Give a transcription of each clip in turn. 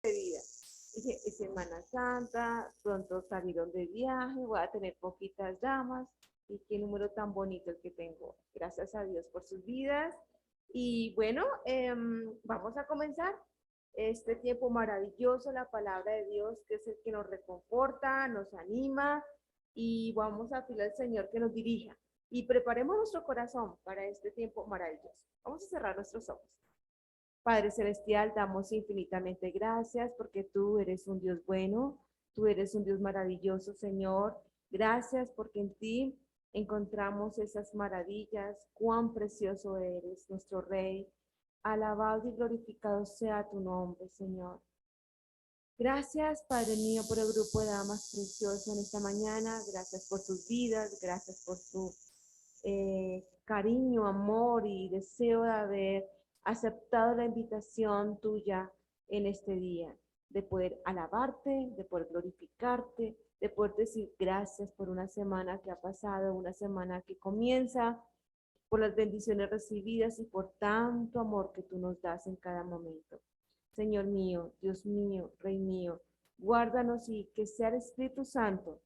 despedida. Dije, es Semana Santa, pronto salieron de viaje, voy a tener poquitas damas y qué número tan bonito el que tengo. Gracias a Dios por sus vidas. Y bueno, vamos a comenzar este tiempo maravilloso, la palabra de Dios, que es el que nos reconforta, nos anima y vamos a pedir al Señor que nos dirija y preparemos nuestro corazón para este tiempo maravilloso. Vamos a cerrar nuestros ojos. Padre Celestial, damos infinitamente gracias porque tú eres un Dios bueno, tú eres un Dios maravilloso, Señor. Gracias porque en ti encontramos esas maravillas. Cuán precioso eres, nuestro Rey. Alabado y glorificado sea tu nombre, Señor. Gracias, Padre mío, por el grupo de damas precioso en esta mañana. Gracias por sus vidas, gracias por su cariño, amor y deseo de haber aceptado la invitación tuya en este día, de poder alabarte, de poder glorificarte, de poder decir gracias por una semana que ha pasado, una semana que comienza, por las bendiciones recibidas y por tanto amor que tú nos das en cada momento. Señor mío, Dios mío, Rey mío, guárdanos y que sea el Espíritu Santo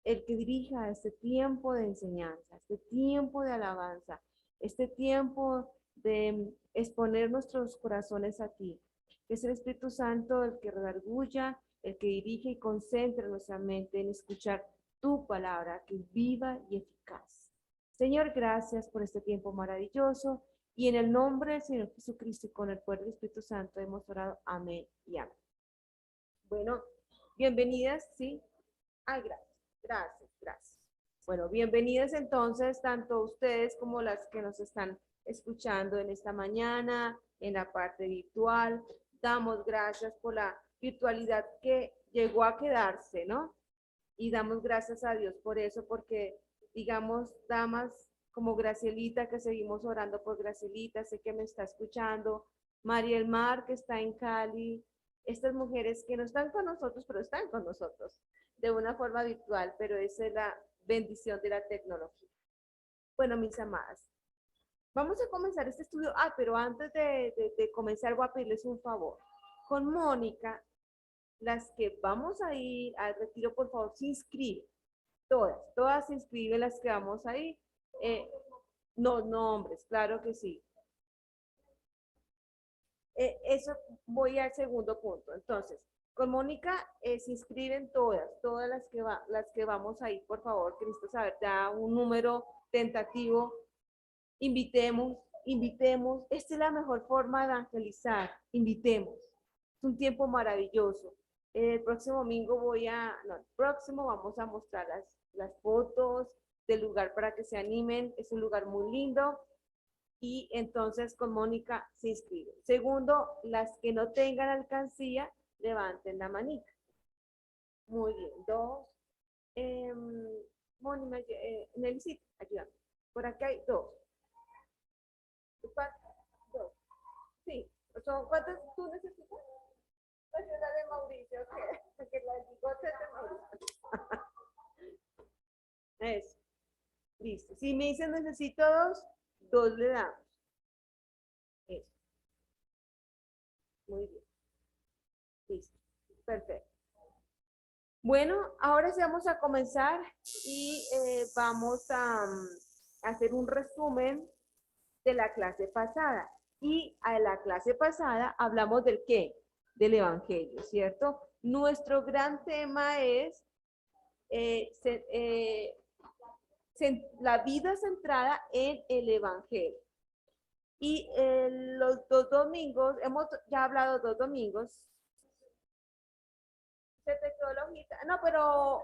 el que dirija este tiempo de enseñanza, este tiempo de alabanza, este tiempo de exponer nuestros corazones a ti. Que es el Espíritu Santo el que redarguya, el que dirige y concentre nuestra mente en escuchar tu palabra, que es viva y eficaz. Señor, gracias por este tiempo maravilloso y en el nombre del Señor Jesucristo y con el poder del Espíritu Santo hemos orado. Amén y amén. Bueno, bienvenidas, ¿sí? Ay, gracias, gracias, gracias. Bueno, bienvenidas entonces, tanto ustedes como las que nos están escuchando en esta mañana, en la parte virtual. Damos gracias por la virtualidad que llegó a quedarse, ¿no? Y damos gracias a Dios por eso, porque, digamos, damas como Gracielita, que seguimos orando por Gracielita, sé que me está escuchando, Mariel Mar, que está en Cali, estas mujeres que no están con nosotros, pero están con nosotros de una forma virtual, pero esa es la bendición de la tecnología. Bueno, mis amadas, vamos a comenzar este estudio. Pero antes de comenzar voy a pedirles un favor. Con Mónica, las que vamos a ir al retiro, por favor, se inscriben. Todas se inscriben las que vamos a ir. No, nombres, claro que sí. Eso voy al segundo punto. Entonces, con Mónica se inscriben todas las que vamos a ir, por favor, que necesito saber ya un número tentativo. Invitemos. Esta es la mejor forma de evangelizar. Invitemos. Es un tiempo maravilloso. El próximo domingo no, el próximo vamos a mostrar las fotos del lugar para que se animen. Es un lugar muy lindo y entonces con Mónica se inscribe. Segundo, las que no tengan alcancía, levanten la manita. Muy bien, dos. Eh, Mónica, Nelicita, ayúdame. Por acá hay dos. Dos. Sí. ¿Cuántas tú necesitas? Pues es la de Mauricio, que la bigote es de Mauricio. Eso, listo. Si me dicen necesito dos le damos. Eso, muy bien. Listo. Perfecto. Bueno, ahora sí vamos a comenzar y vamos a hacer un resumen de la clase pasada. Y a la clase pasada hablamos del qué? Del Evangelio, ¿cierto? Nuestro gran tema es la vida centrada en el Evangelio. Y los dos domingos, hemos ya hablado 2 domingos. Se te quedó la hojita. No, pero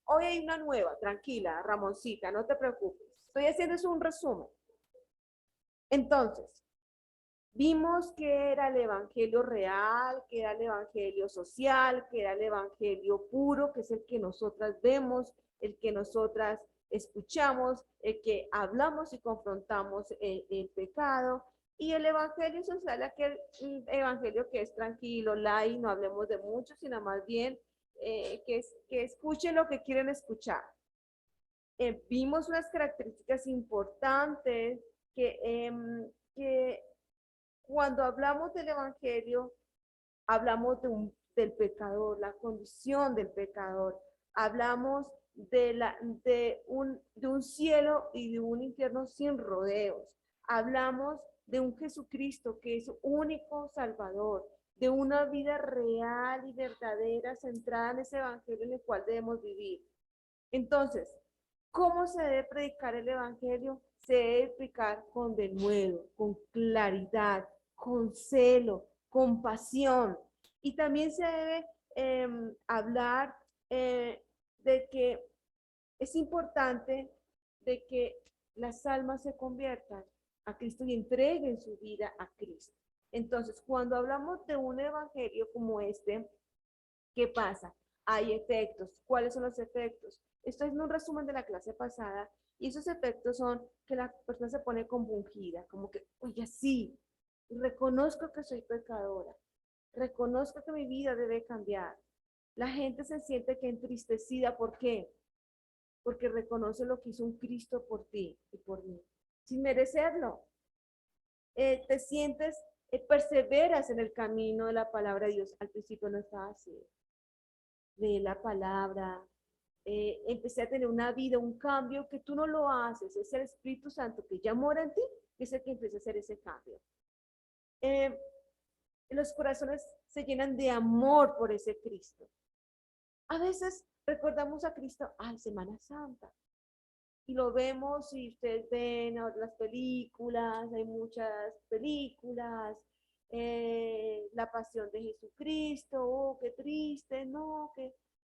hoy hay una nueva, tranquila, Ramoncita, no te preocupes. Estoy haciendo eso un resumen. Entonces, vimos que era el evangelio real, que era el evangelio social, que era el evangelio puro, que es el que nosotras vemos, el que nosotras escuchamos, el que hablamos y confrontamos el pecado. Y el evangelio social, aquel evangelio que es tranquilo, light, no hablemos de mucho, sino más bien que escuchen lo que quieren escuchar. Vimos unas características importantes que cuando hablamos del Evangelio, hablamos del pecador, la condición del pecador, hablamos de un cielo y de un infierno sin rodeos, hablamos de un Jesucristo que es único Salvador, de una vida real y verdadera centrada en ese evangelio en el cual debemos vivir. Entonces, ¿cómo se debe predicar el evangelio? Se debe predicar con denuedo, con claridad, con celo, con pasión. Y también se debe hablar de que es importante de que las almas se conviertan a Cristo y entreguen su vida a Cristo. Entonces, cuando hablamos de un evangelio como este, ¿qué pasa? Hay efectos. ¿Cuáles son los efectos? Esto es un resumen de la clase pasada y esos efectos son que la persona se pone compungida, como que, oye, sí, reconozco que soy pecadora, reconozco que mi vida debe cambiar. La gente se siente que entristecida, ¿por qué? Porque reconoce lo que hizo un Cristo por ti y por mí, sin merecerlo. Te sientes, perseveras en el camino de la palabra de Dios. Al principio no estaba así. Leí la palabra, empecé a tener una vida, un cambio que tú no lo haces, es el Espíritu Santo que ya mora en ti, que es el que empieza a hacer ese cambio. Los corazones se llenan de amor por ese Cristo. A veces recordamos a Cristo, ay, Semana Santa, y lo vemos y ustedes ven las películas, hay muchas películas, la pasión de Jesucristo, oh, qué triste, no, que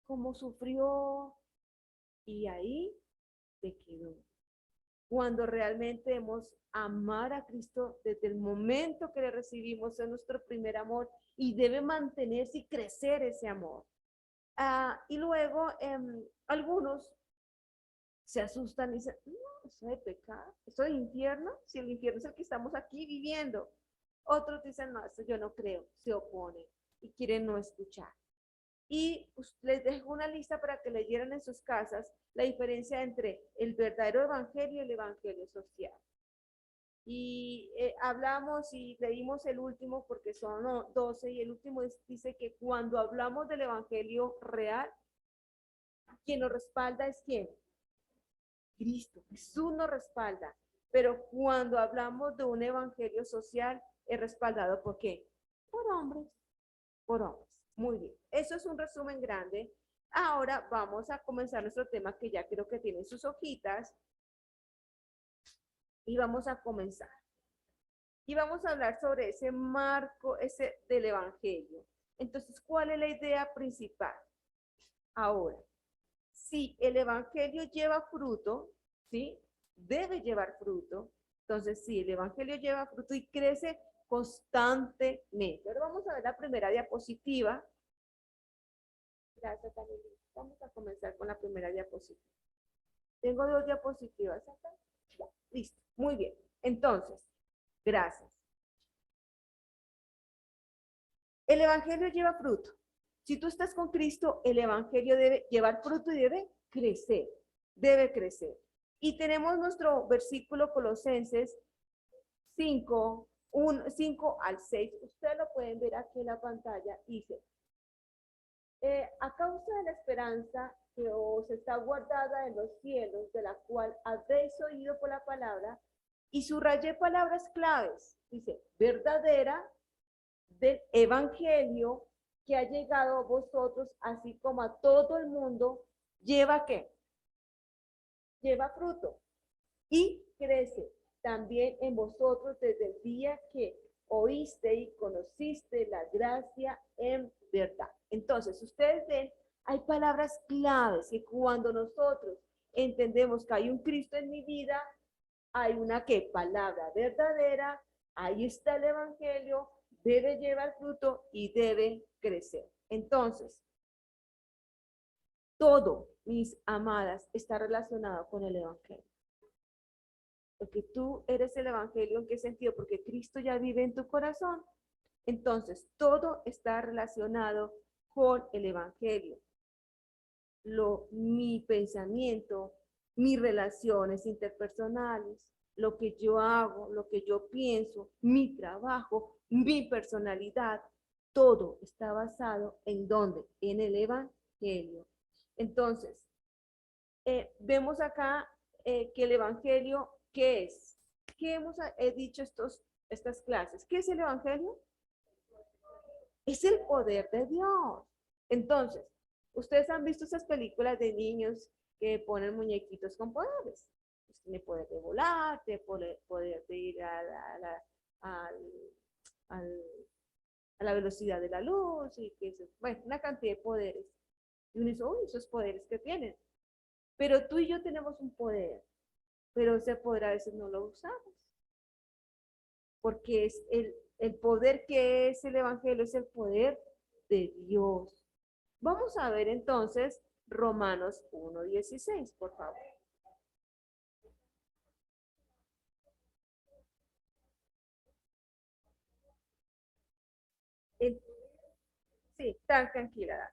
cómo sufrió, y ahí te quedó. Cuando realmente debemos amar a Cristo desde el momento que le recibimos, es nuestro primer amor y debe mantenerse y crecer ese amor. Y luego algunos se asustan y dicen, no, eso de pecado, eso de infierno, si el infierno es el que estamos aquí viviendo. Otros dicen, no, eso yo no creo, se oponen y quieren no escuchar. Y pues, les dejo una lista para que leyeran en sus casas la diferencia entre el verdadero evangelio y el evangelio social. Y hablamos y leímos el último porque son 12 y el último dice que cuando hablamos del evangelio real, quien nos respalda es quién, Cristo, Jesús nos respalda. Pero cuando hablamos de un evangelio social, es respaldado ¿por qué? Por hombres, por hombres. Muy bien, eso es un resumen grande. Ahora vamos a comenzar nuestro tema que ya creo que tienen sus hojitas y vamos a comenzar. Y vamos a hablar sobre ese marco ese del evangelio. Entonces, ¿cuál es la idea principal? Ahora, si el evangelio lleva fruto, ¿sí? Debe llevar fruto. Entonces, sí, el evangelio lleva fruto y crece constantemente. Ahora vamos a ver la primera diapositiva. Gracias, Daniel. Vamos a comenzar con la primera diapositiva. Tengo 2 diapositivas acá. Ya, listo. Muy bien. Entonces, gracias. El evangelio lleva fruto. Si tú estás con Cristo, el evangelio debe llevar fruto y debe crecer. Debe crecer. Y tenemos nuestro versículo Colosenses 5, 5 al 6. Ustedes lo pueden ver aquí en la pantalla. Dice, a causa de la esperanza que os está guardada en los cielos, de la cual habéis oído por la palabra, y subrayé palabras claves. Dice, verdadera, del evangelio que ha llegado a vosotros, así como a todo el mundo, lleva ¿qué? Lleva fruto y crece también en vosotros desde el día que oíste y conociste la gracia en verdad. Entonces, ustedes ven, hay palabras claves que cuando nosotros entendemos que hay un Cristo en mi vida, hay una ¿qué? Palabra verdadera, ahí está el evangelio, debe llevar fruto y debe crecer. Entonces, todo, mis amadas, está relacionado con el evangelio. Porque tú eres el evangelio, ¿en qué sentido? Porque Cristo ya vive en tu corazón. Entonces, todo está relacionado con el evangelio. Mi pensamiento, mis relaciones interpersonales, lo que yo hago, lo que yo pienso, mi trabajo, mi personalidad, Todo está basado en ¿dónde? En el Evangelio. Entonces, vemos acá que el Evangelio, ¿qué es? ¿Qué hemos dicho estas clases? ¿Qué es el Evangelio? Es el poder de Dios. Entonces, ustedes han visto esas películas de niños que ponen muñequitos con poderes. Pues tiene poder de volar, tiene poder de ir al- al- a la velocidad de la luz, y que bueno, una cantidad de poderes. Y uno dice, uy, esos poderes que tienen. Pero tú y yo tenemos un poder, pero ese poder a veces no lo usamos, porque es el poder que es el Evangelio, es el poder de Dios. Vamos a ver entonces Romanos 1:16, por favor. El- sí, tan tranquila.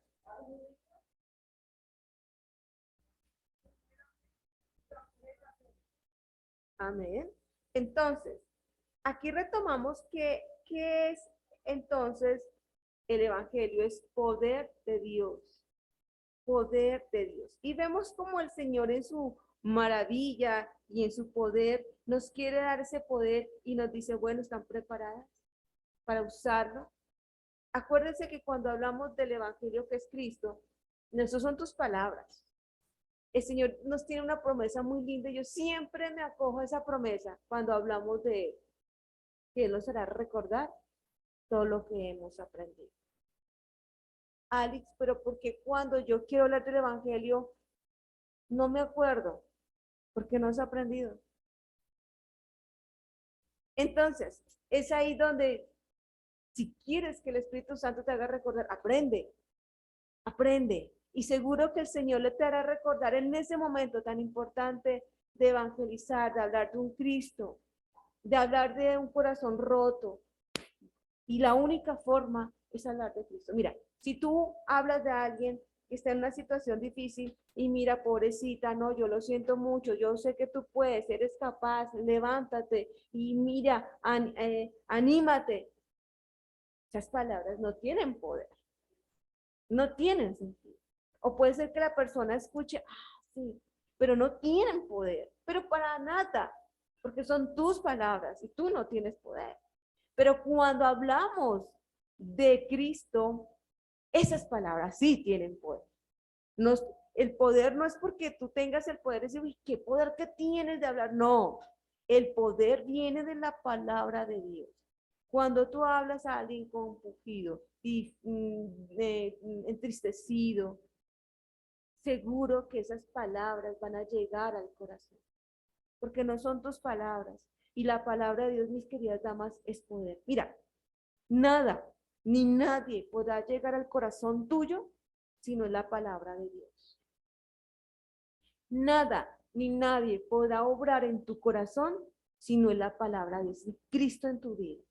Amén. Entonces, aquí retomamos que, ¿qué es entonces el Evangelio? Es poder de Dios, poder de Dios. Y vemos como el Señor en su maravilla y en su poder nos quiere dar ese poder y nos dice, bueno, ¿están preparadas para usarlo? Acuérdense que cuando hablamos del Evangelio que es Cristo, esas son tus palabras. El Señor nos tiene una promesa muy linda y yo siempre me acojo a esa promesa cuando hablamos de Él, que Él nos hará recordar todo lo que hemos aprendido. Alex, pero porque cuando yo quiero hablar del Evangelio, no me acuerdo, porque no has aprendido. Entonces, es ahí donde, si quieres que el Espíritu Santo te haga recordar, aprende, aprende. Y seguro que el Señor le te hará recordar en ese momento tan importante de evangelizar, de hablar de un Cristo, de hablar de un corazón roto. Y la única forma es hablar de Cristo. Mira, si tú hablas de alguien que está en una situación difícil y mira, pobrecita, no, yo lo siento mucho, yo sé que tú puedes, eres capaz, levántate y mira, anímate. Esas palabras no tienen poder, no tienen sentido. O puede ser que la persona escuche, ah, sí, pero no tienen poder, pero para nada, porque son tus palabras y tú no tienes poder. Pero cuando hablamos de Cristo, esas palabras sí tienen poder. Nos, el poder no es porque tú tengas el poder de decir, uy, ¿qué poder que tienes de hablar? No, el poder viene de la palabra de Dios. Cuando tú hablas a alguien compungido y entristecido, seguro que esas palabras van a llegar al corazón, porque no son tus palabras. Y la palabra de Dios, mis queridas damas, es poder. Mira, nada ni nadie podrá llegar al corazón tuyo si no es la palabra de Dios. Nada ni nadie podrá obrar en tu corazón si no es la palabra de Dios, Cristo en tu vida.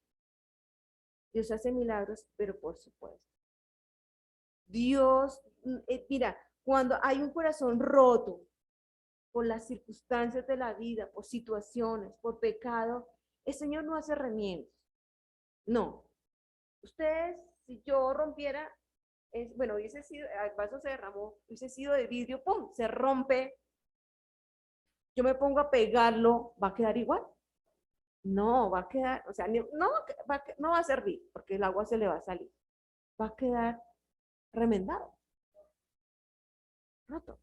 Dios hace milagros, pero por supuesto. Dios, mira, cuando hay un corazón roto por las circunstancias de la vida, por situaciones, por pecado, el Señor no hace remiendos. No. Ustedes, si yo rompiera, bueno, hubiese sido, el vaso se derramó, hubiese sido de vidrio, ¡pum!, se rompe, yo me pongo a pegarlo, ¿va a quedar igual? No, va a quedar, o sea, no va a servir, porque el agua se le va a salir, va a quedar remendado, roto.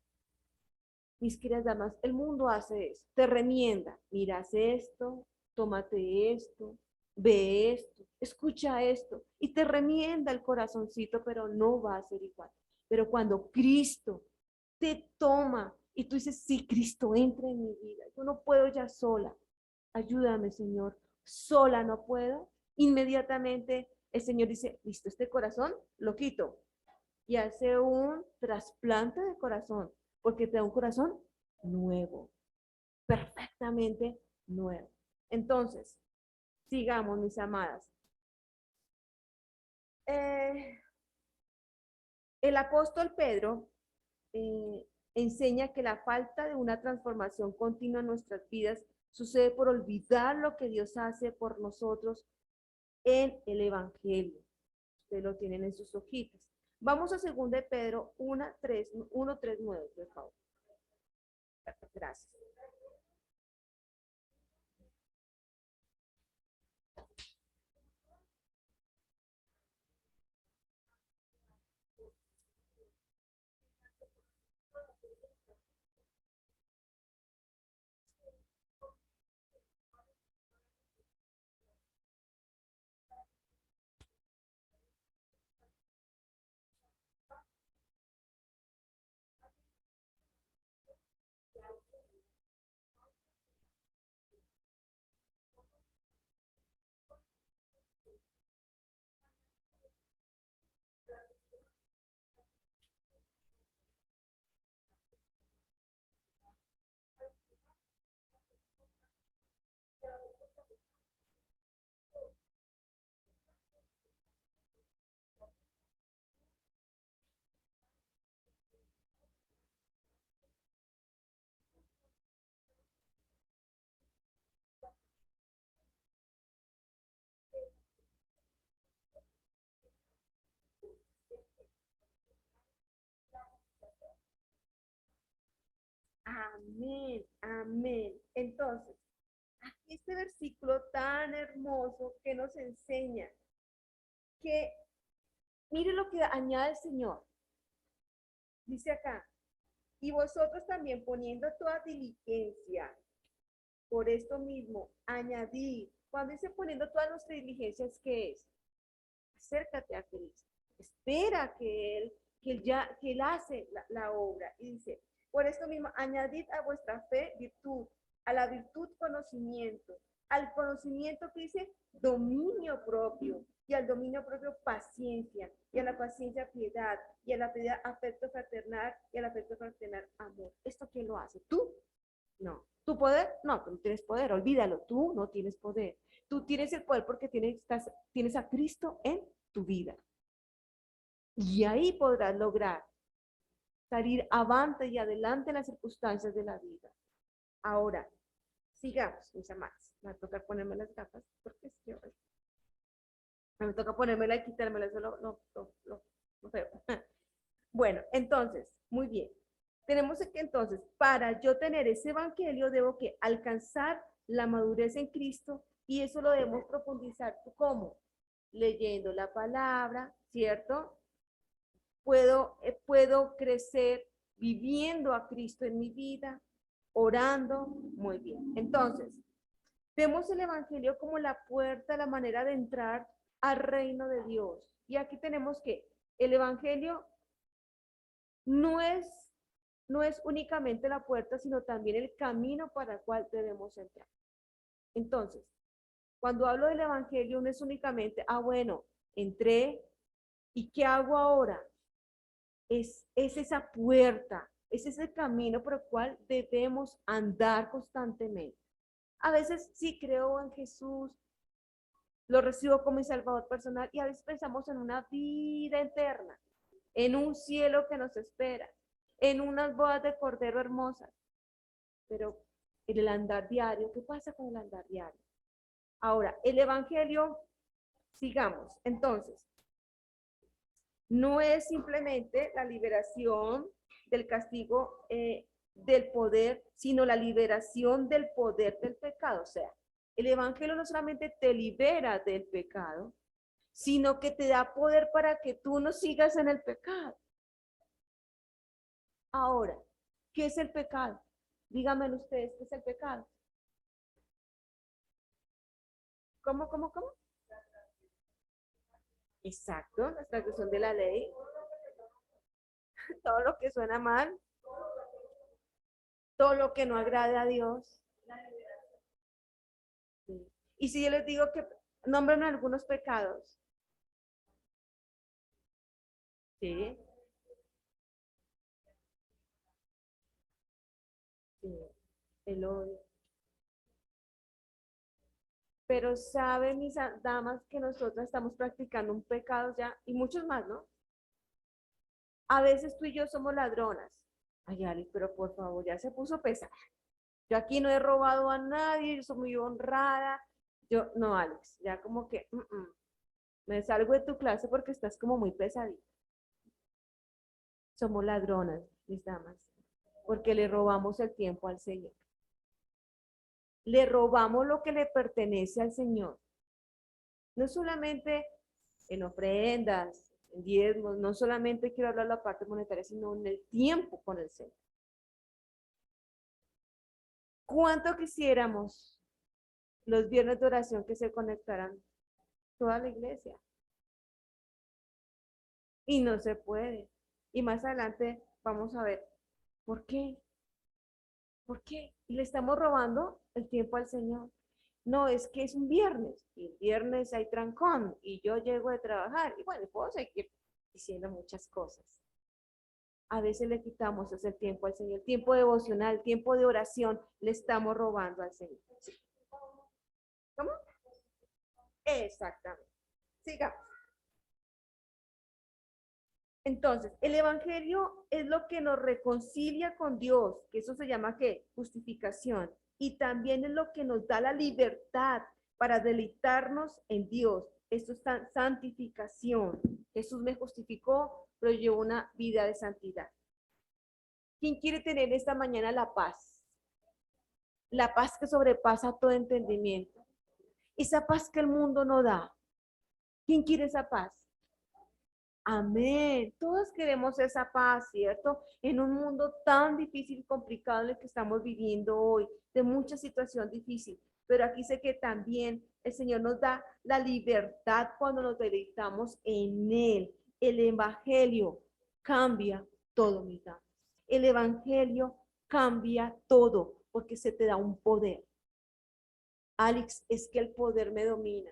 Mis queridas damas, el mundo hace eso, te remienda, mira, hace esto, tómate esto, ve esto, escucha esto, y te remienda el corazoncito, pero no va a ser igual. Pero cuando Cristo te toma y tú dices, sí, Cristo, entra en mi vida, yo no puedo ya sola, ayúdame, Señor, sola no puedo, inmediatamente el Señor dice, listo, este corazón lo quito, y hace un trasplante de corazón, porque te da un corazón nuevo, perfectamente nuevo. Entonces, sigamos, mis amadas. Eh, el apóstol Pedro enseña que la falta de una transformación continua en nuestras vidas sucede por olvidar lo que Dios hace por nosotros en el Evangelio. Ustedes lo tienen en sus hojitas. Vamos a 2 de Pedro 1:3-9, por favor. Gracias. Amén, amén. Entonces, aquí este versículo tan hermoso que nos enseña que, mire lo que añade el Señor. Dice acá, y vosotros también poniendo toda diligencia, por esto mismo, añadid. Cuando dice poniendo todas nuestras diligencias, ¿qué es? Acércate a Cristo. Espera que Él hace la obra. Y dice, por esto mismo, añadid a vuestra fe virtud, a la virtud conocimiento, al conocimiento que dice dominio propio, y al dominio propio paciencia, y a la paciencia piedad, y a la piedad afecto fraternal, y al afecto fraternal amor. ¿Esto quién lo hace? ¿Tú? No. ¿Tu poder? No, tú no tienes poder, olvídalo, tú no tienes poder. Tú tienes el poder porque tienes a Cristo en tu vida. Y ahí podrás lograr salir avante y adelante en las circunstancias de la vida. Ahora, sigamos, mis amadas. Me va a tocar ponerme las gafas porque es que hoy me toca ponérmela y quitármela, eso lo feo. Bueno, entonces, muy bien. Tenemos que entonces, para yo tener ese evangelio, debo que alcanzar la madurez en Cristo y eso lo debemos profundizar. ¿Cómo? Leyendo la palabra, ¿cierto? Puedo crecer viviendo a Cristo en mi vida, orando, muy bien. Entonces, vemos el evangelio como la puerta, la manera de entrar al reino de Dios. Y aquí tenemos que el evangelio no es, no es únicamente la puerta, sino también el camino para el cual debemos entrar. Entonces, cuando hablo del evangelio, no es únicamente, bueno, entré, ¿y qué hago ahora? Es esa puerta, es ese camino por el cual debemos andar constantemente. A veces sí creo en Jesús, lo recibo como mi Salvador personal y a veces pensamos en una vida eterna, en un cielo que nos espera, en unas bodas de cordero hermosas. Pero en el andar diario, ¿qué pasa con el andar diario? Ahora, el evangelio, sigamos. Entonces, no es simplemente la liberación del castigo del poder, sino la liberación del poder del pecado. O sea, el evangelio no solamente te libera del pecado, sino que te da poder para que tú no sigas en el pecado. Ahora, ¿qué es el pecado? Díganmelo ustedes, ¿qué es el pecado? ¿Cómo? Exacto, la transgresión de la ley, todo lo que suena mal, todo lo que no agrade a Dios. Sí. Y si yo les digo que nombren algunos pecados, sí, sí, el odio. Pero saben mis damas que nosotras estamos practicando un pecado ya, y muchos más, ¿no? A veces tú y yo somos ladronas. Ay, Alex, pero por favor, ya se puso pesada. Yo aquí no he robado a nadie, yo soy muy honrada. Yo, no, Alex, ya como que, Me salgo de tu clase porque estás como muy pesadita. Somos ladronas, mis damas, porque le robamos el tiempo al Señor. Le robamos lo que le pertenece al Señor. No solamente en ofrendas, en diezmos, no solamente quiero hablar de la parte monetaria, sino en el tiempo con el Señor. ¿Cuánto quisiéramos los viernes de oración que se conectaran toda la iglesia? Y no se puede. Y más adelante vamos a ver por qué. ¿Por qué? Y le estamos robando el tiempo al Señor. No, es que es un viernes, y el viernes hay trancón, y yo llego de trabajar, y bueno, puedo seguir diciendo muchas cosas. A veces le quitamos ese tiempo al Señor, el tiempo devocional, el tiempo de oración, le estamos robando al Señor. ¿Sí? ¿Cómo? Exactamente. Sigamos. Entonces, el Evangelio es lo que nos reconcilia con Dios, que eso se llama ¿qué? Justificación. Y también es lo que nos da la libertad para deleitarnos en Dios. Esto es santificación. Jesús me justificó, pero llevó una vida de santidad. ¿Quién quiere tener esta mañana la paz? La paz que sobrepasa todo entendimiento. Esa paz que el mundo no da. ¿Quién quiere esa paz? Amén. Todos queremos esa paz, ¿cierto? En un mundo tan difícil y complicado en el que estamos viviendo hoy, de mucha situación difícil. Pero aquí sé que también el Señor nos da la libertad cuando nos deleitamos en Él. El Evangelio cambia todo, mi vida. El Evangelio cambia todo porque se te da un poder. Alex, es que el poder me domina.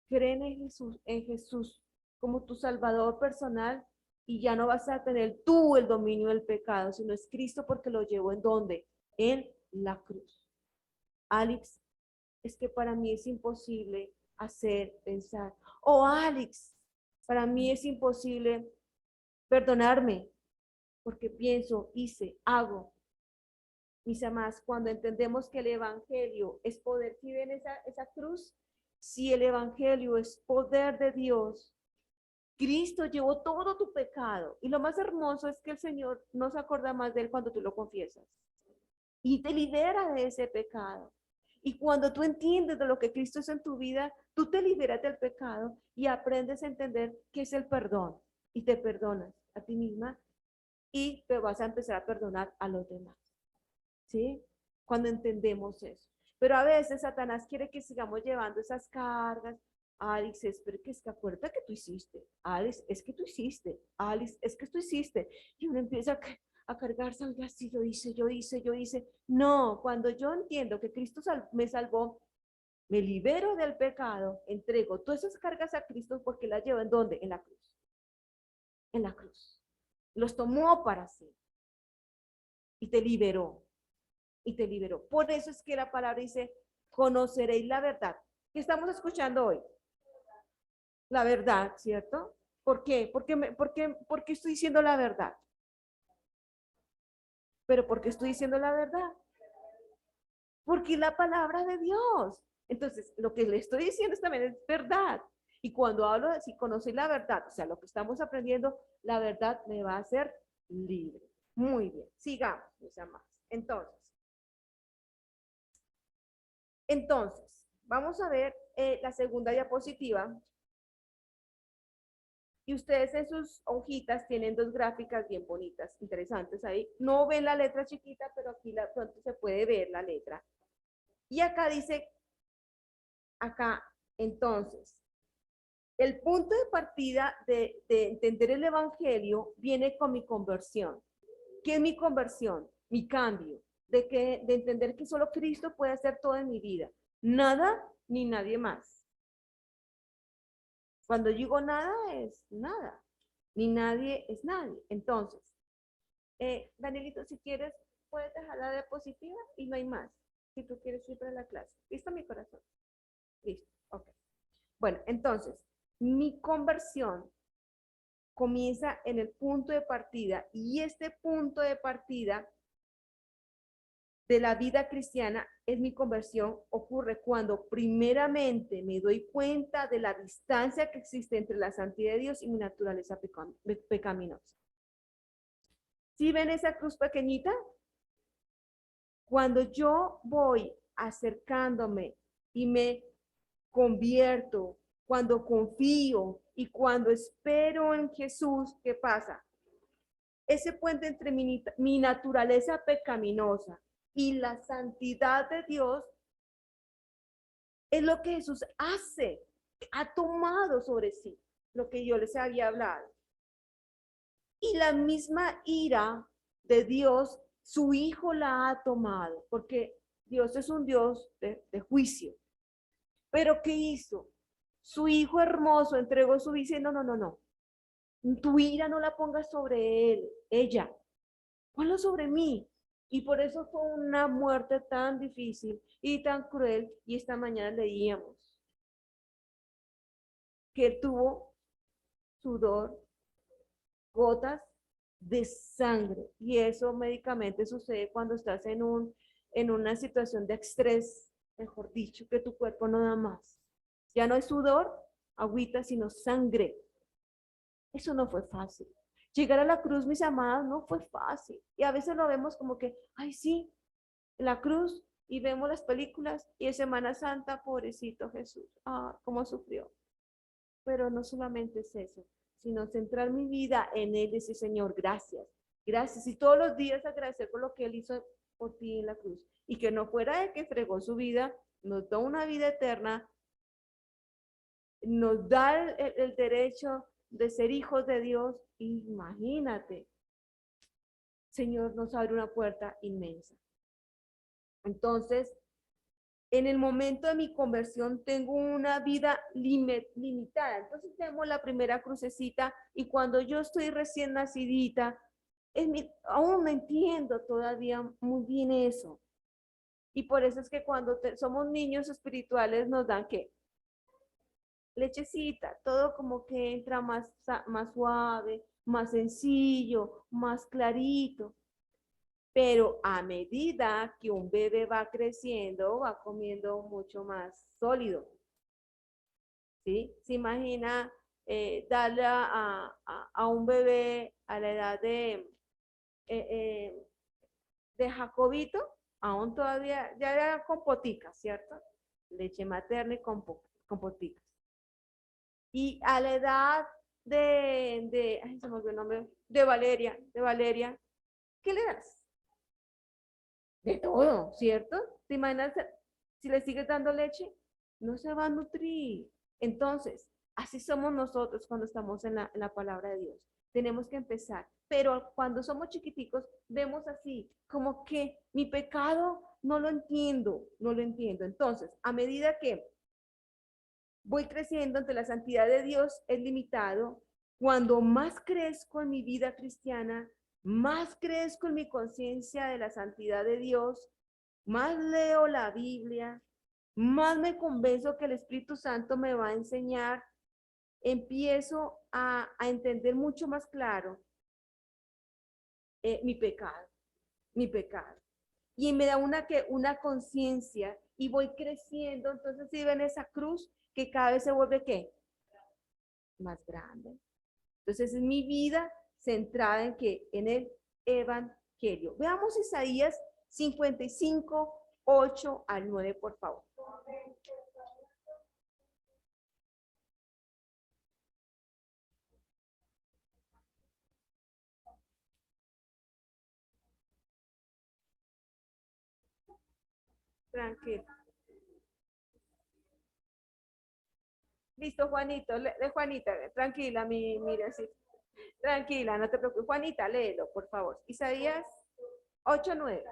Creen en Jesús como tu Salvador personal y ya no vas a tener tú el dominio del pecado, sino es Cristo porque lo llevó en donde, en la cruz. Alex, es que para mí es imposible hacer, pensar. Oh, Alex, para mí es imposible perdonarme porque pienso, hice, hago. Mis amadas, cuando entendemos que el Evangelio es poder, si ven esa cruz, si el Evangelio es poder de Dios, Cristo llevó todo tu pecado. Y lo más hermoso es que el Señor no se acuerda más de él cuando tú lo confiesas. Y te libera de ese pecado. Y cuando tú entiendes de lo que Cristo es en tu vida, tú te liberas del pecado y aprendes a entender qué es el perdón. Y te perdonas a ti misma y te vas a empezar a perdonar a los demás. ¿Sí? Cuando entendemos eso. Pero a veces Satanás quiere que sigamos llevando esas cargas. Alice, pero que es que acuérdate que tú hiciste. Alice, es que tú hiciste. Alice, es que tú hiciste. Y uno empieza a cargarse, así yo hice. No, cuando yo entiendo que Cristo me salvó, me libero del pecado, entrego todas esas cargas a Cristo porque las llevo en ¿dónde? En la cruz. En la cruz. Los tomó para sí. Y te liberó. Y te liberó. Por eso es que la palabra dice, conoceréis la verdad. ¿Qué estamos escuchando hoy? La verdad, ¿cierto? ¿Por qué? Porque estoy diciendo la verdad. Pero ¿por qué estoy diciendo la verdad? Porque es la palabra de Dios. Entonces, lo que le estoy diciendo también es verdad. Y cuando hablo de si conocéis la verdad, o sea, lo que estamos aprendiendo, la verdad me va a hacer libre. Muy bien, sigamos, mis amados. Entonces, vamos a ver la segunda diapositiva. Y ustedes en sus hojitas tienen dos gráficas bien bonitas, interesantes ahí. No ven la letra chiquita, pero aquí pronto se puede ver la letra. Y acá dice, acá, entonces, el punto de partida de entender el Evangelio viene con mi conversión. ¿Qué es mi conversión? Mi cambio. De entender que solo Cristo puede hacer todo en mi vida. Nada ni nadie más. Cuando digo nada es nada, ni nadie es nadie. Entonces, Danielito, si quieres, puedes dejar la diapositiva y no hay más. Si tú quieres ir para la clase. ¿Listo, mi corazón? Listo, ok. Bueno, entonces, mi conversión comienza en el punto de partida y este punto de partida de la vida cristiana es mi conversión ocurre cuando primeramente me doy cuenta de la distancia que existe entre la santidad de Dios y mi naturaleza pecaminosa. ¿Sí ven esa cruz pequeñita? Cuando yo voy acercándome y me convierto, cuando confío y cuando espero en Jesús, ¿qué pasa? Ese puente entre mi naturaleza pecaminosa y la santidad de Dios es lo que Jesús hace, ha tomado sobre sí lo que yo les había hablado. Y la misma ira de Dios, su Hijo la ha tomado, porque Dios es un Dios de juicio. Pero ¿qué hizo? Su Hijo hermoso entregó su vida diciendo, no, no, no, tu ira no la pongas sobre él, ella, ponlo sobre mí. Y por eso fue una muerte tan difícil y tan cruel. Y esta mañana leíamos que él tuvo sudor, gotas de sangre. Y eso médicamente sucede cuando estás en una situación de estrés, mejor dicho, que tu cuerpo no da más. Ya no es sudor, agüita, sino sangre. Eso no fue fácil. Llegar a la cruz, mis amados, no fue fácil. Y a veces lo vemos como que, ay, sí, la cruz, y vemos las películas, y en Semana Santa, pobrecito Jesús, ah, cómo sufrió. Pero no solamente es eso, sino centrar mi vida en Él y decir, Señor, gracias, gracias. Y todos los días agradecer por lo que Él hizo por ti en la cruz. Y que no fuera de que fregó su vida, nos da una vida eterna, nos da el derecho de ser hijos de Dios. Imagínate, Señor nos abre una puerta inmensa. Entonces, en el momento de mi conversión tengo una vida limitada. Entonces tenemos la primera crucecita y cuando yo estoy recién nacidita, aún no entiendo todavía muy bien eso. Y por eso es que cuando somos niños espirituales nos dan ¿qué? Lechecita, todo como que entra más suave, más sencillo, más clarito. Pero a medida que un bebé va creciendo, va comiendo mucho más sólido, ¿sí? Se imagina darle a un bebé a la edad eh, eh, de Jacobito, aún todavía, ya era compotica, ¿cierto? Leche materna y compoticas. Y a la edad ay, se me olvidó el nombre, de Valeria, ¿qué le das? De todo, ¿cierto? ¿Te imaginas si le sigues dando leche? No se va a nutrir. Entonces, así somos nosotros cuando estamos en la palabra de Dios. Tenemos que empezar. Pero cuando somos chiquiticos, vemos así, como que mi pecado no lo entiendo, no lo entiendo. Entonces, a medida que voy creciendo ante la santidad de Dios es limitado, cuando más crezco en mi vida cristiana, más crezco en mi conciencia de la santidad de Dios, más leo la Biblia, más me convenzo que el Espíritu Santo me va a enseñar, empiezo a entender mucho más claro mi pecado, mi pecado. Y me da una conciencia y voy creciendo, entonces si ven esa cruz que cada vez se vuelve ¿qué? Más grande. Entonces es mi vida centrada en que en el evangelio. Veamos Isaías 55, 8 al 9, por favor. Tranquilo. Listo, Juanito, Juanita, tranquila, mira, sí. Tranquila, no te preocupes. Juanita, léelo, por favor. Isaías 8, 9.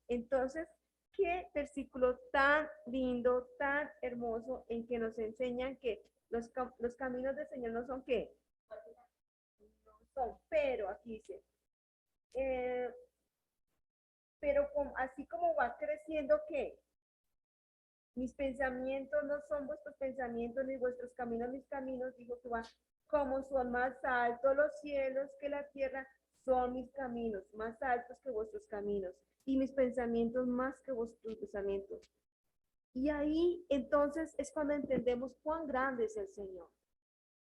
Entonces, qué versículo tan lindo, tan hermoso, en que nos enseñan que los caminos del Señor no son qué. corazón, pero aquí dice, eh, pero así como va creciendo, ¿qué? Mis pensamientos no son vuestros pensamientos, ni vuestros caminos mis caminos, dijo Jehová. Como son más altos los cielos que la tierra, son mis caminos, más altos que vuestros caminos, y mis pensamientos más que vuestros pensamientos. Y ahí entonces es cuando entendemos cuán grande es el Señor,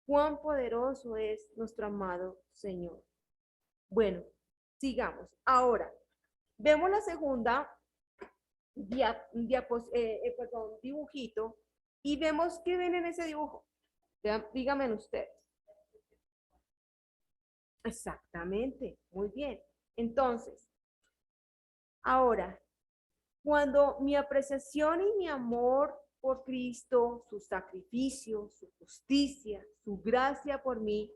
cuán poderoso es nuestro amado Señor. Bueno, sigamos. Ahora, vemos la segunda dibujito, y vemos qué ven en ese dibujo. Díganme ustedes. Exactamente, muy bien. Entonces, ahora, cuando mi apreciación y mi amor por Cristo, su sacrificio, su justicia, su gracia por mí,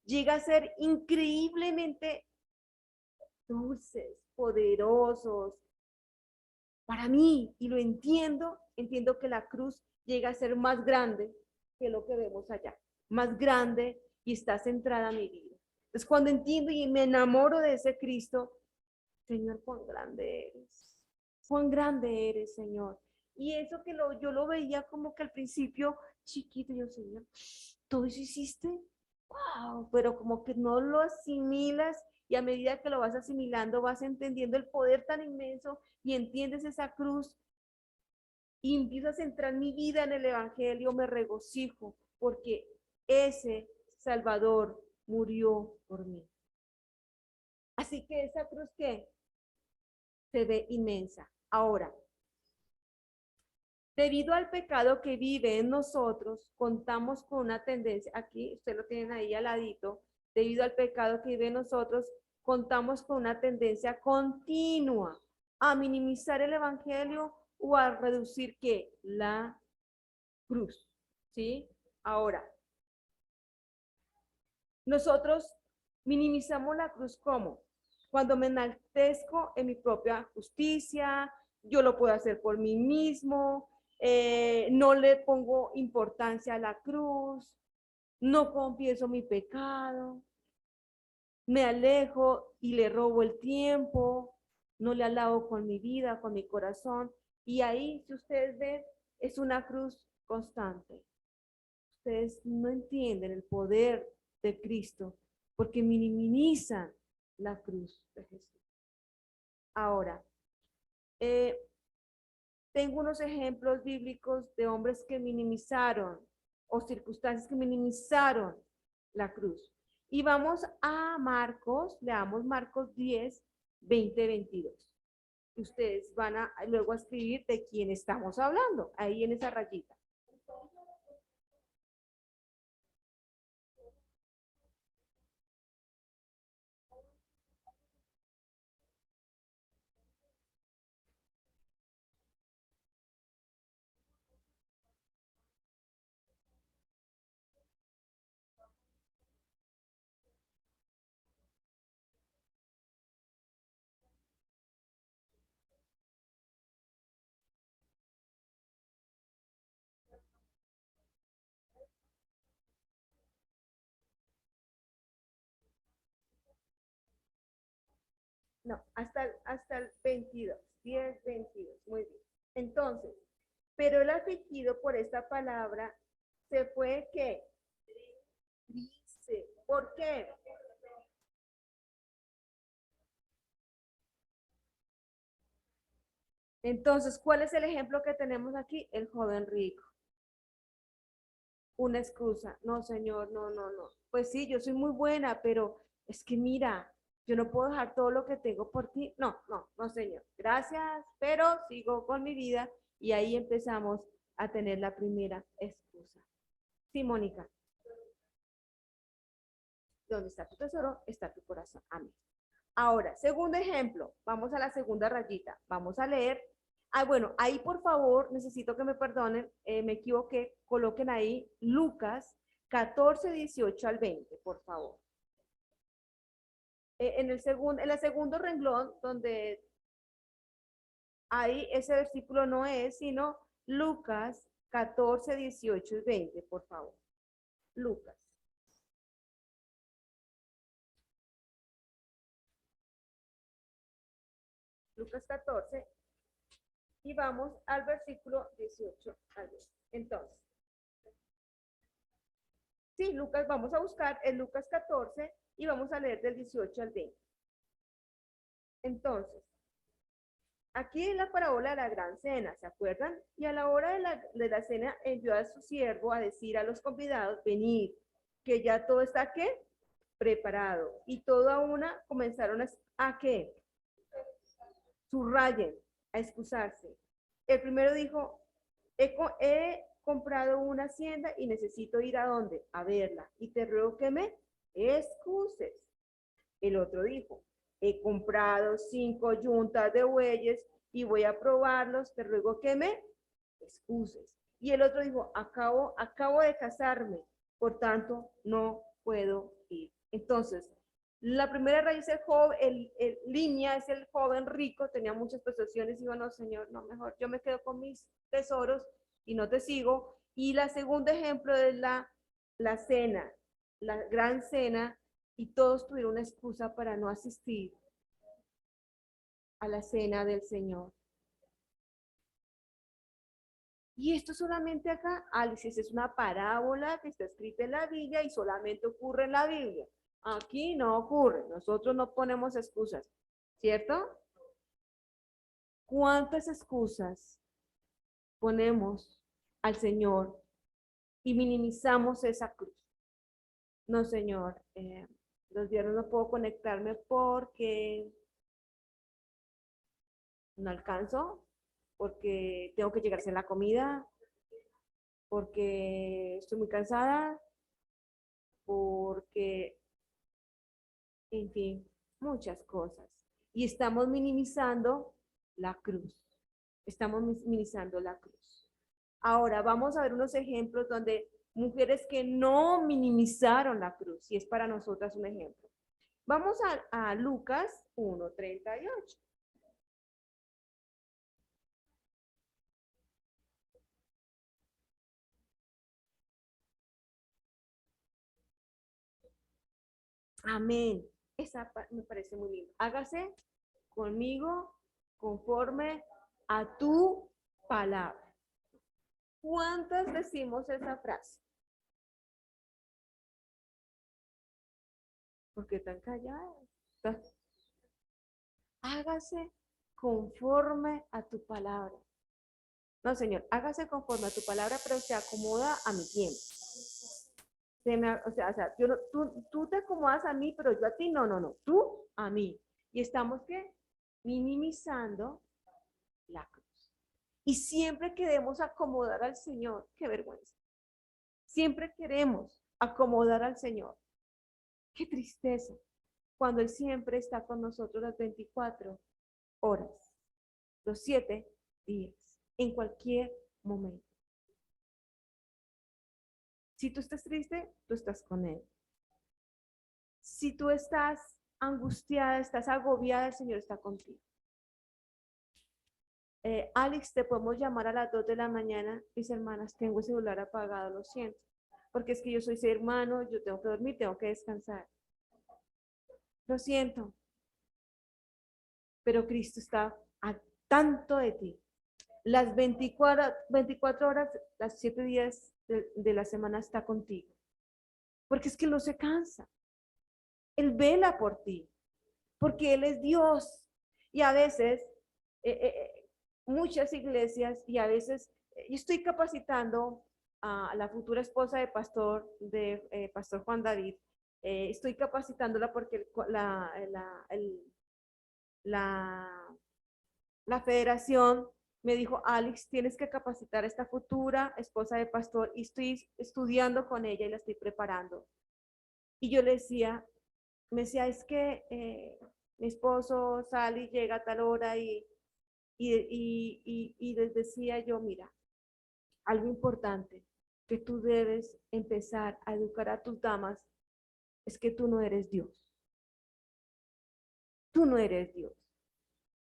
llega a ser increíblemente dulces, poderosos para mí, y lo entiendo, entiendo que la cruz llega a ser más grande que lo que vemos allá, más grande, y está centrada en mi vida. Entonces, cuando entiendo y me enamoro de ese Cristo, Señor, cuán grande eres, Señor. Y eso que yo lo veía como que al principio chiquito, yo, Señor, ¿todo eso hiciste? Wow, pero como que no lo asimilas, y a medida que lo vas asimilando, vas entendiendo el poder tan inmenso y entiendes esa cruz y empiezas a centrar mi vida en el Evangelio, me regocijo porque ese Salvador murió por mí. Así que esa cruz que se ve inmensa. Ahora, debido al pecado que vive en nosotros, contamos con una tendencia, aquí ustedes lo tienen ahí al ladito, debido al pecado que vive en nosotros, contamos con una tendencia continua a minimizar el Evangelio o a reducir ¿qué? La cruz, ¿sí? Ahora, nosotros minimizamos la cruz ¿cómo? Cuando me enaltezco en mi propia justicia, yo lo puedo hacer por mí mismo, no le pongo importancia a la cruz, no confieso mi pecado, me alejo y le robo el tiempo, no le alabo con mi vida, con mi corazón. Y ahí, si ustedes ven, es una cruz constante. Ustedes no entienden el poder de Cristo porque minimizan la cruz de Jesús. Ahora, eh, tengo unos ejemplos bíblicos de hombres que minimizaron o circunstancias que minimizaron la cruz. Y vamos a Marcos, leamos Marcos 10, 20, 22. Ustedes van a luego a escribir de quién estamos hablando, ahí en esa rayita. No, hasta el 22, 10, 22, muy bien. Entonces, pero el afligido por esta palabra se fue, ¿qué? Dice, ¿por qué? Entonces, ¿cuál es el ejemplo que tenemos aquí? El joven rico. Una excusa. No, señor, no, no, no. Pues sí, yo soy muy buena, pero es que mira, yo no puedo dejar todo lo que tengo por ti. No, no, no, señor. Gracias, pero sigo con mi vida, y ahí empezamos a tener la primera excusa. Sí, Mónica, donde está tu tesoro, está tu corazón. Amén. Ahora, segundo ejemplo, vamos a la segunda rayita. Vamos a leer. Ah, bueno, ahí por favor, necesito que me perdonen, me equivoqué, coloquen ahí Lucas 14, 18 al 20, por favor. En el segundo renglón, donde ahí ese versículo no es, sino Lucas 14, 18 y 20, por favor. Lucas. Lucas 14, y vamos al versículo 18 al 20. Entonces, sí, Lucas, vamos a buscar el Lucas 14 y vamos a leer del 18 al 20. Entonces, aquí es la parábola de la gran cena, ¿se acuerdan? Y a la hora de la cena envió a su siervo a decir a los convidados, venid, que ya todo está, ¿qué? Preparado. Y todo a una comenzaron ¿a qué? Subrayen, a excusarse. El primero dijo, he comprado una hacienda y necesito ir a dónde? A verla. Y te ruego que me excuses. El otro dijo, he comprado 5 yuntas de bueyes y voy a probarlos, te ruego que me excuses. Y el otro dijo, acabo de casarme, por tanto no puedo ir. Entonces, la primera raíz del joven, línea es el joven rico, tenía muchas posesiones y dijo, no, Señor, no, mejor yo me quedo con mis tesoros y no te sigo. Y la segunda ejemplo es la cena, la gran cena, y todos tuvieron una excusa para no asistir a la cena del Señor. Y esto solamente acá, Alice, es una parábola que está escrita en la Biblia y solamente ocurre en la Biblia. Aquí no ocurre, nosotros no ponemos excusas, ¿cierto? ¿Cuántas excusas ponemos al Señor y minimizamos esa cruz? No, Señor, los viernes no puedo conectarme porque no alcanzo, porque tengo que llegar a hacer la comida, porque estoy muy cansada, porque, en fin, muchas cosas. Y estamos minimizando la cruz. Estamos minimizando la cruz. Ahora vamos a ver unos ejemplos donde mujeres que no minimizaron la cruz, y es para nosotras un ejemplo. Vamos a Lucas 1:38. Amén. Esa me parece muy bien. Hágase conmigo conforme a tu palabra. ¿Cuántas decimos esa frase? ¿Por qué tan calladas? Hágase conforme a tu palabra. No, Señor, hágase conforme a tu palabra, pero se acomoda a mi tiempo. Yo no, tú te acomodas a mí, pero yo a ti, no, tú a mí. Y estamos, ¿qué? Minimizando la cruz. Y siempre queremos acomodar al Señor, qué vergüenza. Siempre queremos acomodar al Señor. Qué tristeza, cuando Él siempre está con nosotros las 24 horas, los 7 días, en cualquier momento. Si tú estás triste, tú estás con Él. Si tú estás angustiada, estás agobiada, el Señor está contigo. Alex, te podemos llamar a las 2 de la mañana. Mis hermanas, tengo el celular apagado, lo siento. Porque es que yo soy ser humano, yo tengo que dormir, tengo que descansar. Lo siento. Pero Cristo está a tanto de ti. Las 24 horas, las 7 días de la semana está contigo. Porque es que Él no se cansa. Él vela por ti. Porque Él es Dios. Y a veces, muchas iglesias, y a veces, yo estoy capacitando a la futura esposa de Pastor Juan David. Estoy capacitándola porque la federación me dijo, Alex, tienes que capacitar a esta futura esposa de pastor, y estoy estudiando con ella y la estoy preparando. Y yo le decía, me decía, es que mi esposo sale y llega a tal hora y les decía yo, mira, algo importante que tú debes empezar a educar a tus damas es que tú no eres Dios. Tú no eres Dios.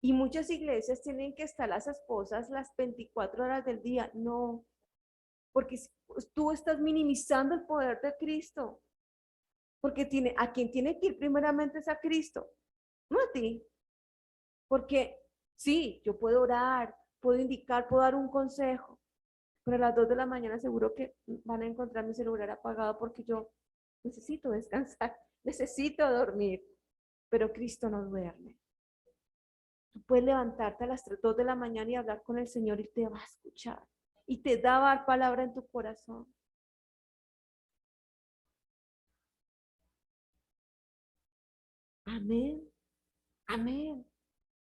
Y muchas iglesias tienen que estar las esposas las 24 horas del día. No, porque tú estás minimizando el poder de Cristo. Porque a quien tiene que ir primeramente es a Cristo, no a ti. Porque Sí, yo puedo orar, puedo indicar, puedo dar un consejo, pero a las 2 de la mañana seguro que van a encontrar mi celular apagado porque yo necesito descansar, necesito dormir, pero Cristo no duerme. Tú puedes levantarte a las 2 de la mañana y hablar con el Señor y te va a escuchar y te da a dar palabra en tu corazón. Amén, amén.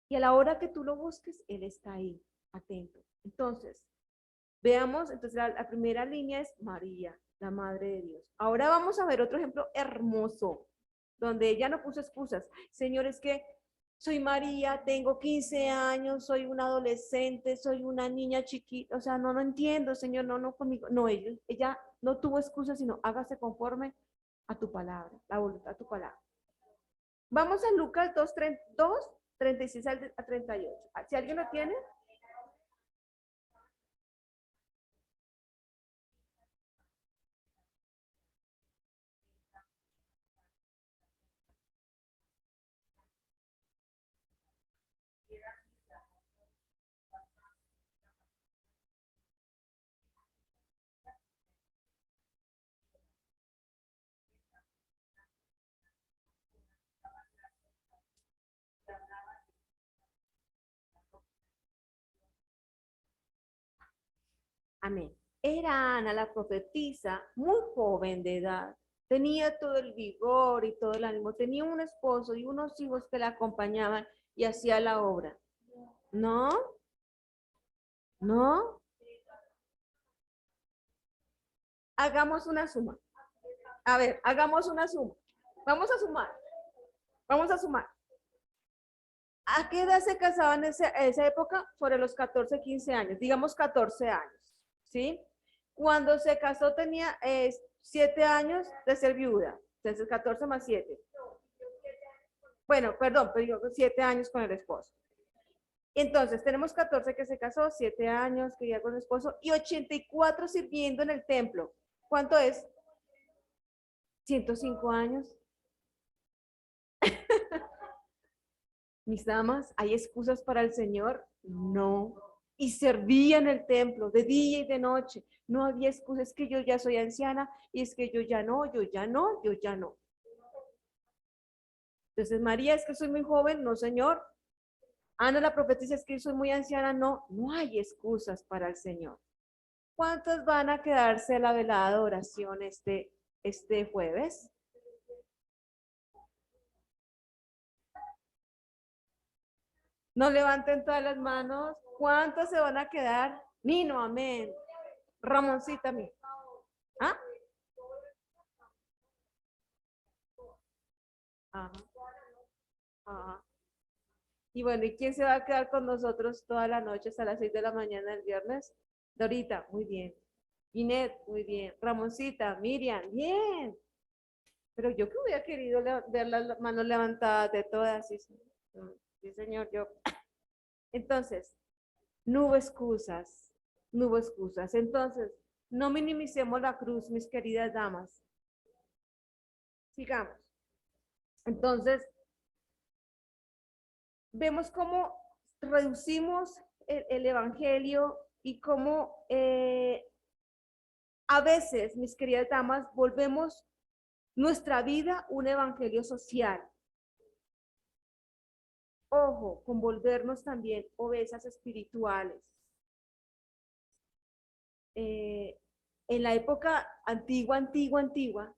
Y a la hora que tú lo busques, Él está ahí, atento. Entonces, veamos, entonces la primera línea es María, la Madre de Dios. Ahora vamos a ver otro ejemplo hermoso, donde ella no puso excusas. Señor, es que soy María, tengo 15 años, soy una adolescente, soy una niña chiquita, o sea, no entiendo, Señor, no conmigo. No, ella no tuvo excusas, sino hágase conforme a tu palabra, la voluntad a tu palabra. Vamos a Lucas 2, 36 a 38. Si alguien lo tiene. Amén. Era Ana la profetisa, muy joven de edad. Tenía todo el vigor y todo el ánimo. Tenía un esposo y unos hijos que la acompañaban y hacía la obra. ¿No? ¿No? Hagamos una suma. A ver, hagamos una suma. Vamos a sumar. Vamos a sumar. ¿A qué edad se casaban en esa época? Sobre los 14, 15 años. Digamos 14 años. ¿Sí? Cuando se casó tenía 7 años de ser viuda. Entonces 14 más 7. Bueno, perdón, pero digo 7 años con el esposo. Entonces, tenemos 14 que se casó, 7 años que ya con el esposo y 84 sirviendo en el templo. ¿Cuánto es? 105 años. Mis damas, ¿hay excusas para el Señor? No. Y servía en el templo de día y de noche. No había excusas, es que yo ya soy anciana y es que yo ya no, yo ya no, yo ya no. Entonces, María, es que soy muy joven, no, Señor. Ana, la profetisa, es que soy muy anciana, no, no hay excusas para el Señor. ¿Cuántos van a quedarse a la velada de oración este jueves? No levanten todas las manos. ¿Cuántos se van a quedar? Nino, amén. Ramoncita, mí. ¿Ah? Ajá, ajá. Y bueno, ¿y quién se va a quedar con nosotros toda la noche hasta las 6 de la mañana el viernes? Dorita, muy bien. Inet, muy bien. Ramoncita, Miriam, bien. Pero yo que hubiera querido ver las manos levantadas de todas. Sí, sí, señor, yo. Entonces, no hubo excusas, no hubo excusas. Entonces, no minimicemos la cruz, mis queridas damas. Sigamos. Entonces, vemos cómo reducimos el evangelio y cómo a veces, mis queridas damas, volvemos nuestra vida un evangelio social. Ojo, con volvernos también obesas espirituales. Eh, en la época antigua,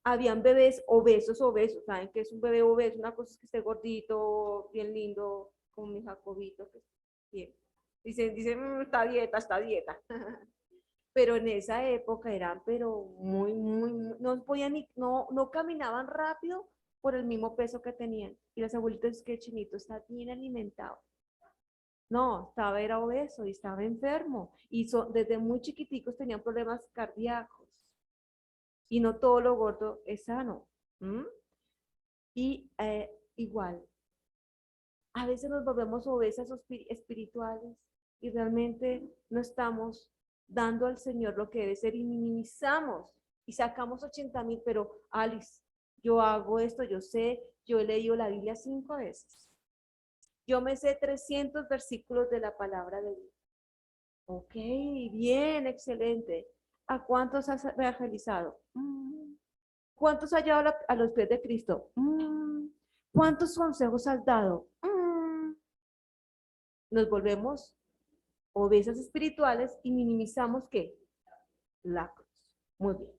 habían bebés obesos. ¿Saben qué es un bebé obeso? Una cosa es que esté gordito, bien lindo, como mi Jacobito. Que bien. Dicen, está dieta, está dieta. Pero en esa época eran, pero no podían no caminaban rápido por el mismo peso que tenían. Y las abuelitas, que Chinito está bien alimentado. No, era obeso y estaba enfermo. Y desde muy chiquiticos tenían problemas cardíacos. Y no todo lo gordo es sano. ¿Mm? Y igual, a veces nos volvemos obesas espirituales y realmente no estamos dando al Señor lo que debe ser y minimizamos y sacamos 80,000, pero Alice, yo hago esto, yo sé, yo he leído la Biblia 5 veces. Yo me sé 300 versículos de la palabra de Dios. Ok, bien, excelente. ¿A cuántos has evangelizado? ¿Cuántos has llevado a los pies de Cristo? ¿Cuántos consejos has dado? Nos volvemos obesas espirituales y minimizamos ¿qué? La cruz. Muy bien.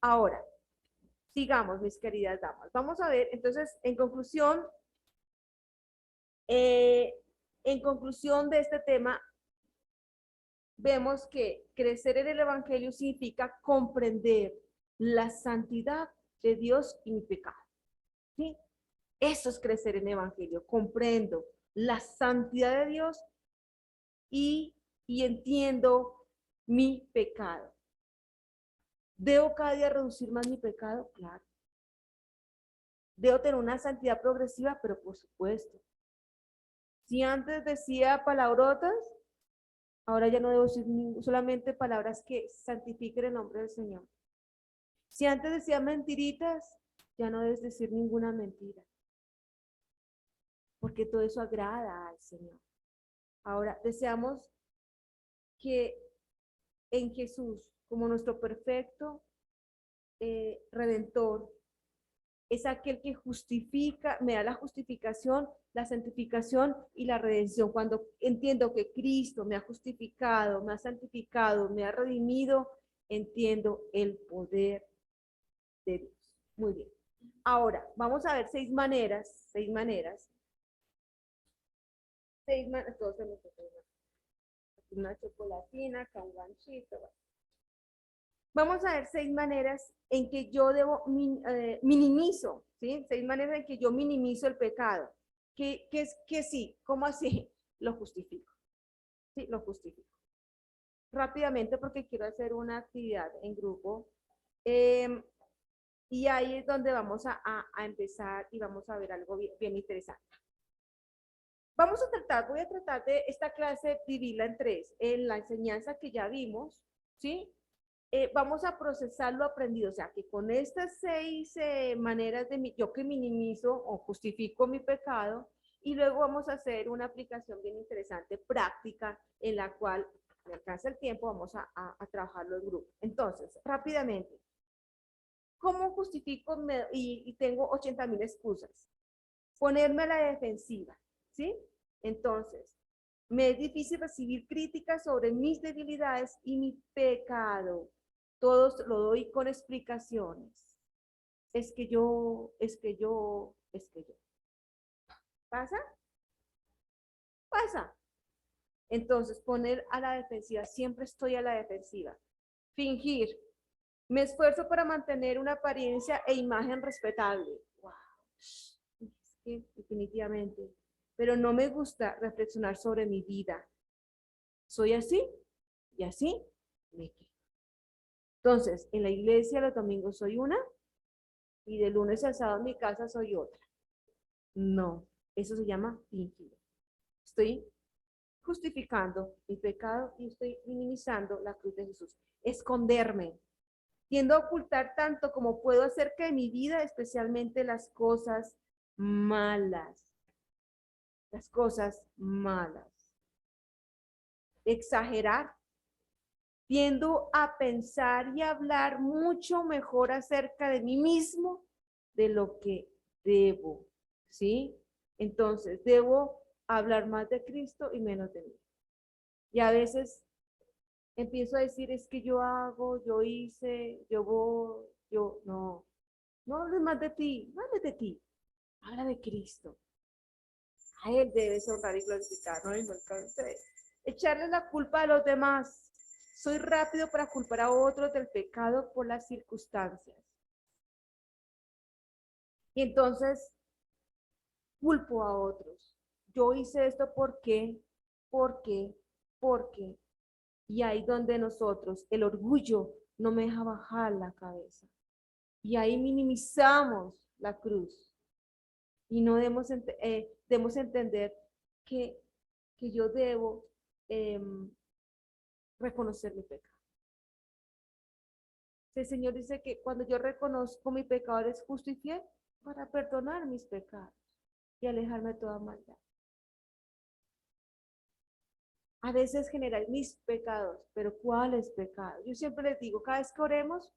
Ahora, sigamos, mis queridas damas. Vamos a ver, entonces, eh, en conclusión de este tema, vemos que crecer en el Evangelio significa comprender la santidad de Dios y mi pecado. ¿Sí? Eso es crecer en el Evangelio. Comprendo la santidad de Dios y entiendo mi pecado. ¿Debo cada día reducir más mi pecado? Claro. ¿Debo tener una santidad progresiva? Pero por supuesto. Si antes decía palabrotas, ahora ya no debo decir solamente palabras que santifiquen el nombre del Señor. Si antes decía mentiritas, ya no debes decir ninguna mentira. Porque todo eso agrada al Señor. Ahora, deseamos que en Jesús, como nuestro perfecto Redentor, es aquel que justifica, me da la justificación, la santificación y la redención. Cuando entiendo que Cristo me ha justificado, me ha santificado, me ha redimido, entiendo el poder de Dios. Muy bien. Ahora, vamos a ver seis maneras, todos hemos una chocolatina, acá un ganchito. Vamos a ver seis maneras en que yo minimizo, ¿sí? 6 maneras en que yo minimizo el pecado. Que sí, ¿cómo así? Lo justifico. Sí, lo justifico. Rápidamente porque quiero hacer una actividad en grupo. Y ahí es donde vamos a empezar y vamos a ver algo bien interesante. Voy a tratar de esta clase dividirla en 3. En la enseñanza que ya vimos, ¿sí? Vamos a procesar lo aprendido, o sea, que con estas 6 maneras yo que minimizo o justifico mi pecado, y luego vamos a hacer una aplicación bien interesante, práctica, en la cual, me alcanza el tiempo, vamos a trabajarlo en grupo. Entonces, rápidamente, ¿cómo justifico y tengo 80,000 excusas? Ponerme a la defensiva, ¿sí? Entonces, me es difícil recibir críticas sobre mis debilidades y mi pecado. Todos lo doy con explicaciones. Es que yo, es que yo, es que yo. ¿Pasa? Pasa. Entonces, poner a la defensiva, siempre estoy a la defensiva. Fingir. Me esfuerzo para mantener una apariencia e imagen respetable. Wow. Es que definitivamente. Pero no me gusta reflexionar sobre mi vida. Soy así y así me quedo. Entonces, en la iglesia los domingos soy una y de lunes a sábado en mi casa soy otra. No, eso se llama fingir. Estoy justificando mi pecado y estoy minimizando la cruz de Jesús. Esconderme. Tiendo a ocultar tanto como puedo acerca de mi vida, especialmente las cosas malas. Las cosas malas. Exagerar. Tiendo a pensar y hablar mucho mejor acerca de mí mismo de lo que debo, ¿sí? Entonces, debo hablar más de Cristo y menos de mí. Y a veces empiezo a decir, es que yo hago, yo hice, yo voy, no. No hables más de ti, no hables de ti, habla de Cristo. A Él debes honrar y glorificar, no echarle la culpa a los demás. Soy rápido para culpar a otros del pecado por las circunstancias. Y entonces culpo a otros. Yo hice esto porque, porque, porque. Y ahí donde nosotros, el orgullo no me deja bajar la cabeza. Y ahí minimizamos la cruz. Y no debemos entender que, que yo debo reconocer mi pecado. El Señor dice que cuando yo reconozco mi pecado, es justo y fiel para perdonar mis pecados y alejarme de toda maldad. A veces generar mis pecados, pero ¿cuáles pecados? Yo siempre les digo, cada vez que oremos,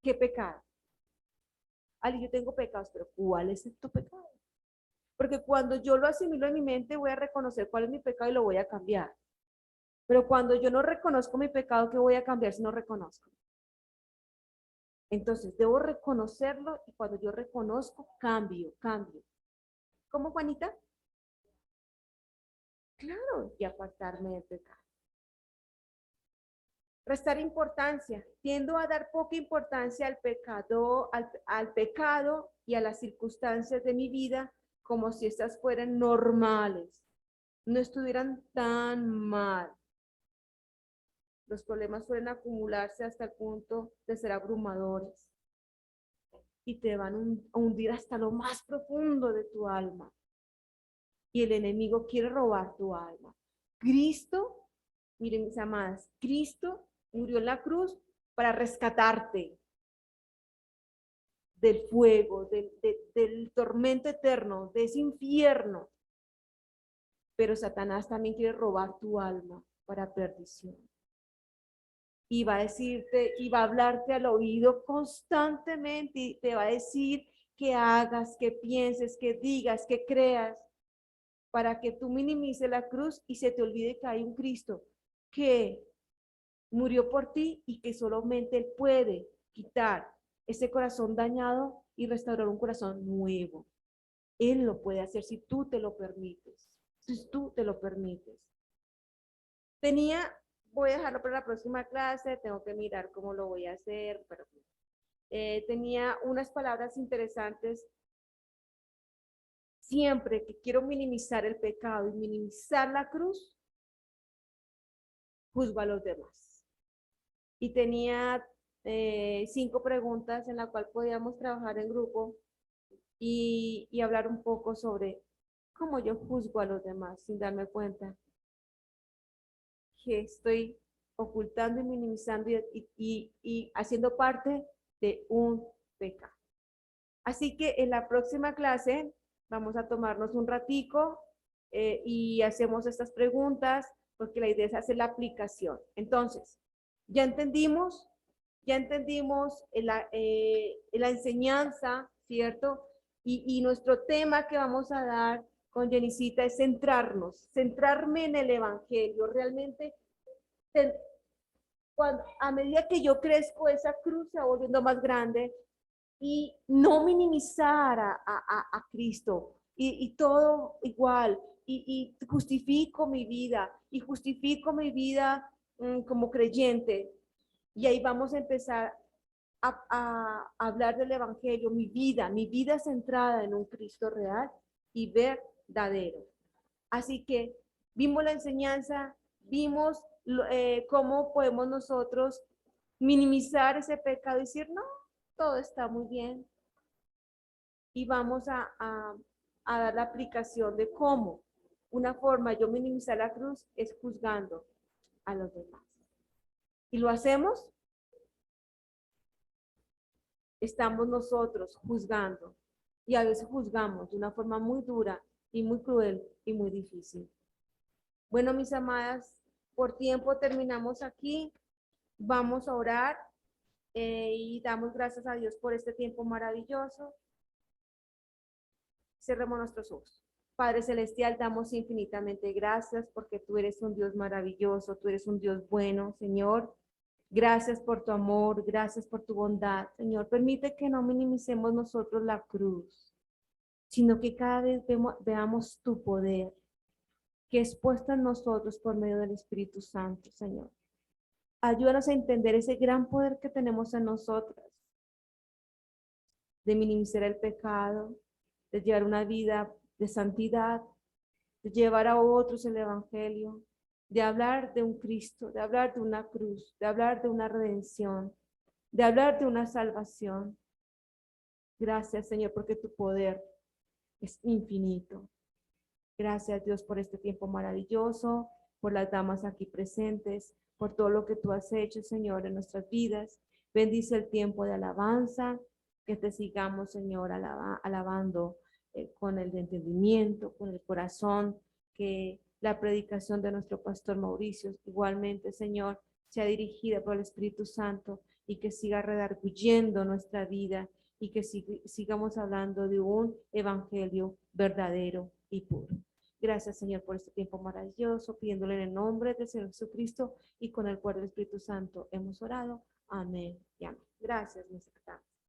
¿qué pecado? Ali, yo tengo pecados, pero ¿cuál es tu pecado? Porque cuando yo lo asimilo en mi mente, voy a reconocer cuál es mi pecado y lo voy a cambiar. Pero cuando yo no reconozco mi pecado, ¿qué voy a cambiar si no reconozco? Entonces, debo reconocerlo y cuando yo reconozco, cambio. ¿Cómo, Juanita? Claro, y apartarme del pecado. Restar importancia. Tiendo a dar poca importancia al pecado, al pecado y a las circunstancias de mi vida como si estas fueran normales, no estuvieran tan mal. Los problemas suelen acumularse hasta el punto de ser abrumadores y te van a hundir hasta lo más profundo de tu alma. Y el enemigo quiere robar tu alma. Cristo, miren mis amadas, Cristo murió en la cruz para rescatarte del fuego, del tormento eterno, de ese infierno. Pero Satanás también quiere robar tu alma para perdición. Y va a decirte, y va a hablarte al oído constantemente, y te va a decir que hagas, que pienses, que digas, que creas, para que tú minimices la cruz y se te olvide que hay un Cristo que murió por ti y que solamente Él puede quitar ese corazón dañado y restaurar un corazón nuevo. Él lo puede hacer si tú te lo permites, si tú te lo permites. Voy a dejarlo para la próxima clase, tengo que mirar cómo lo voy a hacer, pero tenía unas palabras interesantes. Siempre que quiero minimizar el pecado y minimizar la cruz, juzgo a los demás. Y tenía 5 preguntas en las cuales podíamos trabajar en grupo y hablar un poco sobre cómo yo juzgo a los demás sin darme cuenta que estoy ocultando y minimizando y haciendo parte de un pecado. Así que en la próxima clase vamos a tomarnos un ratico y hacemos estas preguntas porque la idea es hacer la aplicación. Entonces, ya entendimos la enseñanza, ¿cierto? Y nuestro tema que vamos a dar con Jenicita es centrarme en el Evangelio. Realmente, a medida que yo crezco, esa cruz se va volviendo más grande y no minimizar a Cristo y todo igual. Y justifico mi vida como creyente. Y ahí vamos a empezar a hablar del Evangelio, mi vida centrada en un Cristo real y verdadero. Así que vimos la enseñanza, vimos cómo podemos nosotros minimizar ese pecado y decir, no, todo está muy bien. Y vamos a dar la aplicación de cómo. Una forma de yo minimizar la cruz es juzgando a los demás. ¿Y lo hacemos? Estamos nosotros juzgando. Y a veces juzgamos de una forma muy dura y muy cruel y muy difícil. Bueno, mis amadas, por tiempo terminamos aquí. Vamos a orar y damos gracias a Dios por este tiempo maravilloso. Cerremos nuestros ojos. Padre Celestial, damos infinitamente gracias porque tú eres un Dios maravilloso, tú eres un Dios bueno, Señor. Gracias por tu amor, gracias por tu bondad, Señor. Permite que no minimicemos nosotros la cruz, sino que cada vez veamos tu poder, que es puesto en nosotros por medio del Espíritu Santo, Señor. Ayúdanos a entender ese gran poder que tenemos en nosotras, de minimizar el pecado, de llevar una vida de santidad, de llevar a otros el Evangelio, de hablar de un Cristo, de hablar de una cruz, de hablar de una redención, de hablar de una salvación. Gracias, Señor, porque tu poder es infinito. Gracias, Dios, por este tiempo maravilloso, por las damas aquí presentes, por todo lo que tú has hecho, Señor, en nuestras vidas. Bendice el tiempo de alabanza, que te sigamos, Señor, alabando con el entendimiento, con el corazón, que la predicación de nuestro pastor Mauricio, igualmente, Señor, sea dirigida por el Espíritu Santo y que siga redarguyendo nuestra vida y que sigamos hablando de un evangelio verdadero y puro. Gracias, Señor, por este tiempo maravilloso, pidiéndole en el nombre del Señor Jesucristo y con el poder del Espíritu Santo hemos orado. Amén y amén. Gracias, mis hermanos.